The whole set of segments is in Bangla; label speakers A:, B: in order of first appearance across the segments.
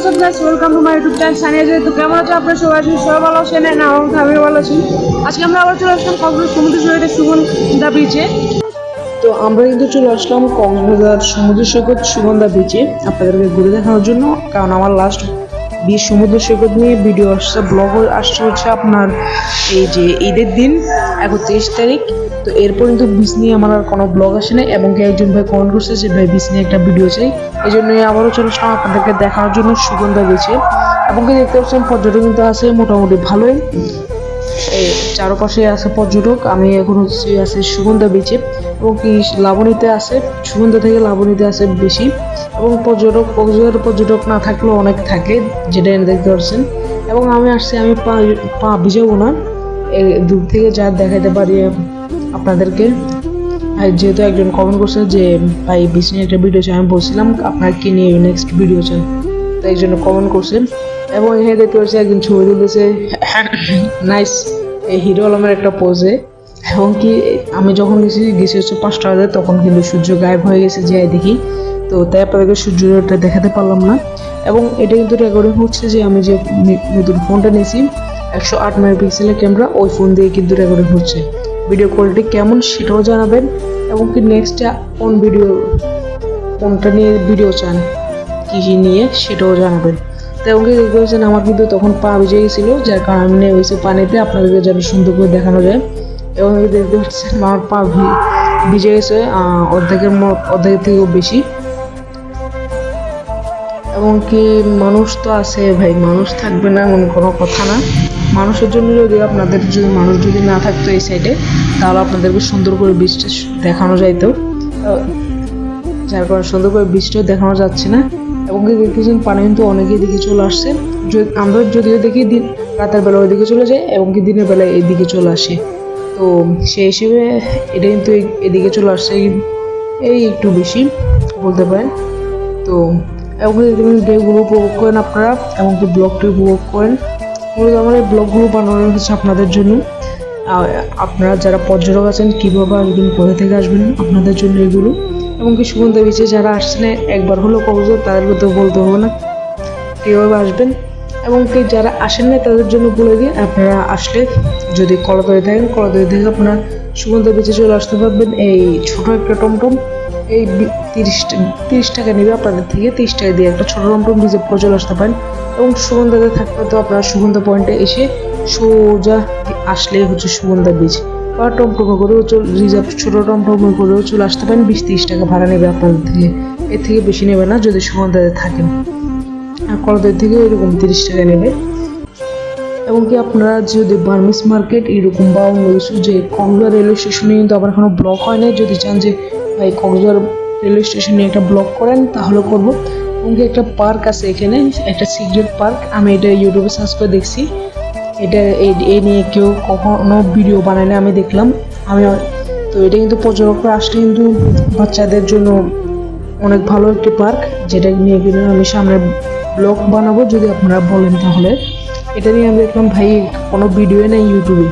A: WhatsApp guys, welcome to my YouTube channel Sania. তো কেমন আছো আপনারা? সবাই আছেন, সবাই ভালো আছেন না? আমি ভালো আছি। আজকে আমরা আবার চলে আসলাম কক্সবাজার সমুদ্র সৈকতে সুগন্ধা বিচে। তো আমরা কিন্তু চলে আসলাম কক্সবাজার সমুদ্র সৈকত সুগন্ধা বিচে আপনাদেরকে ঘুরে দেখানোর জন্য, কারণ আমার লাস্ট বিচ সমুদ্র সৈকত নিয়ে ভিডিও আসছে, ব্লগ আসছে হচ্ছে আপনার এই যে ঈদের দিন 31 তারিখ। তো এরপর কিন্তু বিচ নিয়ে আমার আর কোনো ব্লগ আসে না, এবং একজন ভাই কমেন্ট করছে যে ভাই বিচ নিয়ে একটা ভিডিও চাই। এই জন্যই আবারও চলে আসলাম আপনাদেরকে দেখানোর জন্য সুগন্ধা বিচে। এবং কি দেখতে পাচ্ছেন পর্যটক কিন্তু আছে মোটামুটি ভালোই, এই চারপাশে আছে পর্যটক। আমি এখন হচ্ছে আছে সুগন্ধা বিচে, এবং কি লাবণীতে আছে, সুগন্ধা থেকে লাবণীতে আছে বেশি। এবং পর্যটক কক্সবাজার পর্যটক না থাকলেও অনেক থাকে, যেটা দেখতে পাচ্ছেন। এবং আমি আসছি, আমি পা ভিজাবো না, দূর থেকে যা দেখাতে পারি আপনাদেরকে। যেহেতু একজন কমেন্ট করছে যে ভাই বিচ নিয়ে একটা ভিডিও চাই, আমি বলছিলাম আপনার কি নিয়ে নেক্সট ভিডিও চাই, তো এই জন্য কমেন্ট করছেন। এবং এখানে দেখতে পাচ্ছি একজন ছবি তুলেছে, নাইস, এই হিরো আলমের একটা পোজে। এবং কি আমি যখন গেছি হচ্ছে 5টা বাজে, তখন কিন্তু সূর্য গায়েব হয়ে গেছে যে দেখি, তো তাই আপনাদেরকে সূর্যটা দেখাতে পারলাম না। এবং এটা কিন্তু রেকর্ডিং হচ্ছে যে আমি যে নতুন ফোনটা নিয়েছি 108 মেগাপিক্সেলের ক্যামেরা, ওই ফোন দিয়ে কিন্তু রেকর্ডিং হচ্ছে। ভিডিও কোয়ালিটি কেমন সেটাও জানাবেন, এবং কি নেক্সট কোন ভিডিও কোনটা নিয়ে ভিডিও চান, কী কী নিয়ে সেটাও জানাবেন। তো এবং কি দেখতে পাচ্ছেন আমার কিন্তু তখন পা ভিজে গেছিলো, যার কারণে আমি নেমে গেছি পানিতে, আপনাদেরকে যেন সুন্দর করে দেখানো যায়। এবং দেখতে পাচ্ছেন আমার পা ভিজে গেছে অর্ধেকের থেকেও বেশি। এবং কি মানুষ তো আছে ভাই, মানুষ থাকবে না এমন কোনো কথা না। মানুষের জন্য মানুষ যদি না থাকতো এই সাইডে, তাহলে আপনাদেরকে সুন্দর করে বীজটা দেখানো যাইতো, যার কারণে সুন্দর করে বীজটাও দেখানো যাচ্ছে না। এবং কি দেখতেছেন পানি কিন্তু অনেকেই দিকে চলে আসছে। আমরা যদিও দেখি দিন রাতের বেলা ওইদিকে চলে যায়, এবং কি দিনের বেলা এইদিকে চলে আসে, তো সেই হিসেবে এটা কিন্তু এদিকে চলে আসছে এই একটু বেশি বলতে পারেন। তো এবং ডেগুলো উপভোগ করেন আপনারা, এমনকি ব্লগটি উপভোগ করেন। মূলত আমার এই ব্লগগুলো বানানো হচ্ছে আপনাদের জন্য। আপনারা যারা পর্যটক আছেন কীভাবে আসবেন, কোথা থেকে আসবেন, আপনাদের জন্য এগুলো। এবং কি সুগন্ধা বিচে যারা আসছেন একবার হলো কক্সবাজার, তাদেরকে তো বলতে হবে না কীভাবে আসবেন। এবং কি যারা আসেন না তাদের জন্য বলে দিই, আপনারা আসলে যদি কলাতলি থাকেন, কলাতলি থেকে আপনারা সুগন্ধা বিচে চলে আসতে পারবেন। এই ছোটো একটা টমটম, এই 30 টাকা নেবে আপনাদের থেকে, 30 টাকা দিয়ে একটা ছোটো টমটম রিজার্ভ করে চলে আসতে পারেন। এবং সুগন্ধাতে থাকলে তো আপনারা সুগন্ধা পয়েন্টে এসে সোজা আসলেই হচ্ছে সুগন্ধা বিচ, বা টমটমে করেও রিজার্ভ ছোটো টমটমে করেও চলে আসতে পারেন। 20-30 টাকা ভাড়া নেবে আপনাদের থেকে, এর থেকে বেশি নেবে না যদি সুগন্ধাতে থাকেন। আর কলাতলি থেকে এরকম 30 টাকা নেবে। এবং কি আপনারা যদি বার্মিস মার্কেট এরকম বা অন্য কিছু, যে কক্সবাজার রেলওয়ে স্টেশনে কিন্তু আবার এখনো ব্লক হয় না, যদি চান যে ভাই কক্সবাজার রেলওয়ে স্টেশনে একটা ব্লক করেন তাহলে করবো। এবং কি একটা পার্ক আছে এখানে, একটা সিক্রেট পার্ক, আমি এটা ইউটিউবে সার্চ করে দেখছি। এটা এই নিয়ে কেউ কখনো ভিডিও বানায় না, আমি দেখলাম। তো এটা কিন্তু পর্যটকরা আসলে কিন্তু বাচ্চাদের জন্য অনেক ভালো একটি পার্ক, যেটা নিয়ে কিন্তু আমি সামনে ব্লগ বানাবো যদি আপনারা বলেন তাহলে। এটা নিয়ে আমি দেখলাম ভাই কোনো ভিডিও নেই ইউটিউবে,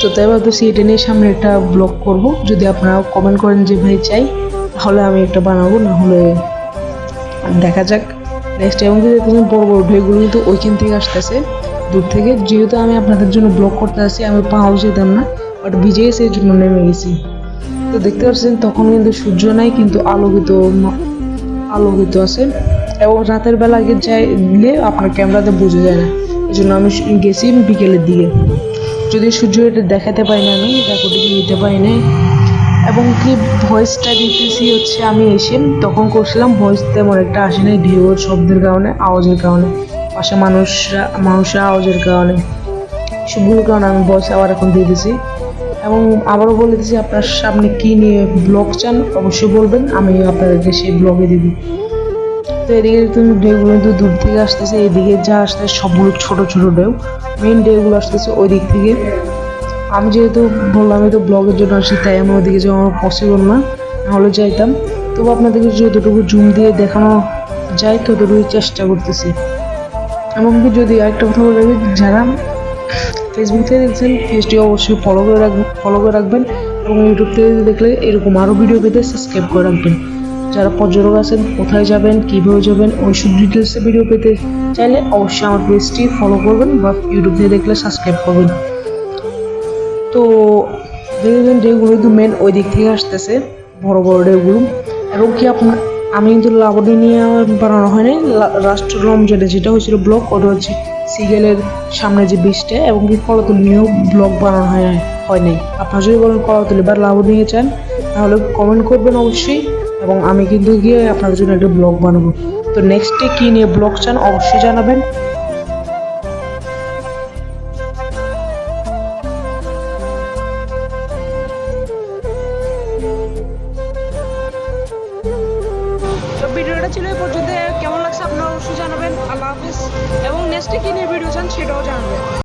A: তো তাই ভাবতেছি এটা নিয়ে সামনে একটা ব্লগ করব। যদি আপনারা কমেন্ট করেন যে ভাই চাই, তাহলে আমি একটা বানাবো, না হলে দেখা যাক নেক্সট। এবং কি দেখতেছেন বড় বড় ঢেউগুলো কিন্তু ওইখান থেকে আসতেছে দূর থেকে। যেহেতু আমি আপনাদের জন্য ব্লগ করতে আসছি, আমি পাও যেতাম না, বাট ভিজে গেছে এই জন্য নেমে গেছি। তো দেখতে পাচ্ছেন তখন কিন্তু সূর্য নাই, কিন্তু আলোকিত আছে। এবং রাতের বেলা আগে যাইলে আপনার ক্যামেরাতে বোঝা যায় না, এই জন্য আমি গেছি বিকেলের দিকে, যদি সূর্য এটা দেখাতে পারি না, আমি রেকর্ডিং নিতে পারি না। এবং কি ভয়েসটা দিতেছি হচ্ছে আমি এসে তখন করছিলাম, ভয়েস তেমন একটা আসে নাই, ঢেউয়ের শব্দের কারণে, আওয়াজের কারণে, পাশে মানুষরা আওয়াজের কারণে, সবগুলোর কারণে আমি ভয়েস আবার এখন দিয়ে দিছি। এবং আবারও বলে দিচ্ছি, আপনার সামনে কী নিয়ে ব্লগ চান অবশ্যই বলবেন, আমি আপনাদেরকে সেই ব্লগে দিবি। তো এদিকে তুমি ঢেউগুলো কিন্তু দূর থেকে আসতেছে, এদিকে যা আসতেছে সবগুলো ছোট ছোট ঢেউ, মেইন ঢেউগুলো আসতেছে ওই দিক থেকে। আমি যেহেতু বললাম আমি তো ব্লগের জন্য আসি, তাই আমি ওদিকে যাওয়া আমার পসিবল না, নাহলে যাইতাম। তবু আপনাদেরকে যতটুকু জুম দিয়ে দেখানো যায় ততটুকু চেষ্টা করতেছি। এমনকি যদি আরেকটা কথা বলে রাখি, যারা ফেসবুক থেকে দেখছেন পেজটি অবশ্যই ফলো করে রাখবেন, এবং ইউটিউব থেকে দেখলে এরকম আরও ভিডিও পেতে সাবস্ক্রাইব করে রাখবেন, যারা পর্যটক আছেন কোথায় যাবেন কীভাবে যাবেন ওইসব ডিটেলসে ভিডিও পেতে চাইলে অবশ্যই আমার পেজটি ফলো করবেন বা ইউটিউব থেকে দেখলে সাবস্ক্রাইব করবেন। তো দেখবেন ঢেউগুলো কিন্তু মেন ওই দিক থেকে আসতেছে, বড় বড় ঢেউগুলো। এবং কি আপনার আমি কিন্তু লাবণী নিয়ে বানানো হয়নি, লাস্ট রমজানে যেটা হয়েছিল ব্লগ ওটা হচ্ছে সিগেলের সামনে যে বীজটা, এবং কি কলাতলি নিয়েও ব্লগ বানানো হয় নাই। আপনারা যদি বলেন কলাতলি বা লাবণী নিয়ে চান তাহলে কমেন্ট করবেন অবশ্যই, এবং আমি কিন্তু গিয়ে আপনাদের জন্য একটা ব্লগ বানাবো। তো নেক্সটে কী নিয়ে ব্লগ চান অবশ্যই জানাবেন। তো ভিডিওটা ছিল এই পর্যন্ত, কেমন লাগছে আপনারা অবশ্যই জানাবেন। আল্লাহ হাফিজ, এবং নেক্সটে কী নিয়ে ভিডিও চান সেটাও জানাবেন।